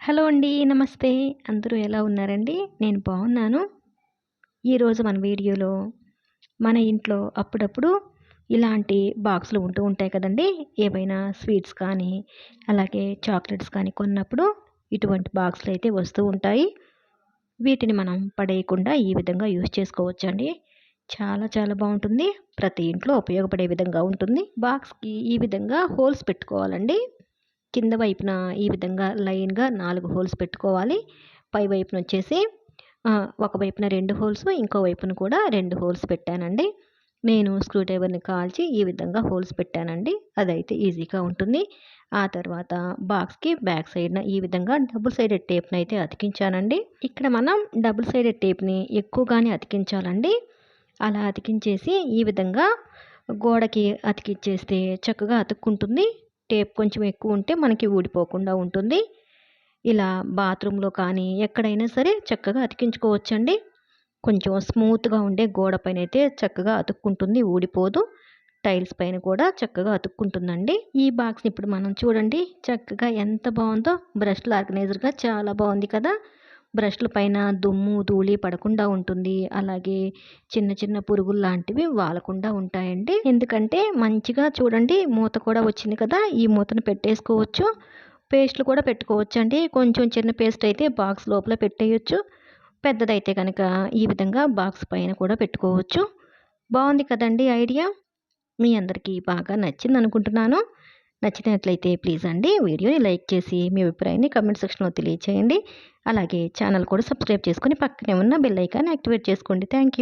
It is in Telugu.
హలో అండి. నమస్తే. అందరూ ఎలా ఉన్నారండి? నేను బాగున్నాను. ఈరోజు మన వీడియోలో మన ఇంట్లో అప్పుడప్పుడు ఇలాంటి బాక్సులు ఉంటూ ఉంటాయి కదండీ! ఏవైనా స్వీట్స్ కానీ, అలాగే చాక్లెట్స్ కానీ కొన్నప్పుడు ఇటువంటి బాక్సులైతే వస్తూ ఉంటాయి. వీటిని మనం పడేయకుండా ఈ విధంగా యూజ్ చేసుకోవచ్చండి. చాలా చాలా బావుంటుంది. ప్రతి ఇంట్లో ఉపయోగపడే విధంగా ఉంటుంది. బాక్స్‌కి ఈ విధంగా హోల్స్ పెట్టుకోవాలండి. కింద వైపున ఈ విధంగా లైన్‌గా 4 హోల్స్ పెట్టుకోవాలి. పై వైపునొచ్చేసి ఒక వైపున 2 హోల్స్, ఇంకో వైపున కూడా 2 హోల్స్ పెట్టానండి. నేను స్క్రూ డ్రైవర్‌ని కాల్చి ఈ విధంగా హోల్స్ పెట్టానండి. అదైతే ఈజీగా ఉంటుంది. ఆ తర్వాత బాక్స్‌కి బ్యాక్ సైడ్‌న ఈ విధంగా డబుల్ సైడెడ్ టేప్‌నైతే అతికించానండి. ఇక్కడ మనం డబుల్ సైడెడ్ టేప్‌ని ఎక్కువగానే అతికించాలండి. అలా అతికించేసి ఈ విధంగా గోడకి అతికిచ్చేస్తే చక్కగా అతుక్కుంటుంది. టేప్ కొంచెం ఎక్కువ ఉంటే మనకి ఊడిపోకుండా ఉంటుంది. ఇలా బాత్రూంలో కానీ ఎక్కడైనా సరే చక్కగా అతికించుకోవచ్చండి. కొంచెం స్మూత్‌గా ఉండే గోడ పైనైతే చక్కగా అతుక్కుంటుంది, ఊడిపోదు. టైల్స్ పైన కూడా చక్కగా అతుక్కుంటుందండి. ఈ బాక్స్‌ని ఇప్పుడు మనం చూడండి చక్కగా ఎంత బావుందో, బ్రష్‌ల ఆర్గనైజర్‌గా చాలా బావుంది కదా! బ్రష్‌ల పైన దుమ్ము, ధూళి పడకుండా ఉంటుంది. అలాగే చిన్న చిన్న పురుగుల్లాంటివి వాలకుండా ఉంటాయండి. ఎందుకంటే మంచిగా చూడండి మూత కూడా వచ్చింది కదా! ఈ మూతను పెట్టేసుకోవచ్చు. పేస్టులు కూడా పెట్టుకోవచ్చండి. కొంచెం చిన్న పేస్ట్ అయితే బాక్స్ లోపల పెట్టేయొచ్చు. పెద్దదైతే గనక ఈ విధంగా బాక్స్ పైన కూడా పెట్టుకోవచ్చు. బావుంది కదండీ ఐడియా! మీ అందరికీ బాగా నచ్చిందనుకుంటున్నాను. నచ్చినట్లయితే ప్లీజ్ అండి వీడియోని లైక్ చేసి మీ అభిప్రాయాన్ని కామెంట్ సెక్షన్‌లో తెలియచేయండి. అలాగే ఛానల్ కూడా సబ్స్క్రైబ్ చేసుకొని పక్కనే ఉన్న బెల్ ఐకాన్ యాక్టివేట్ చేసుకోండి. Thank you.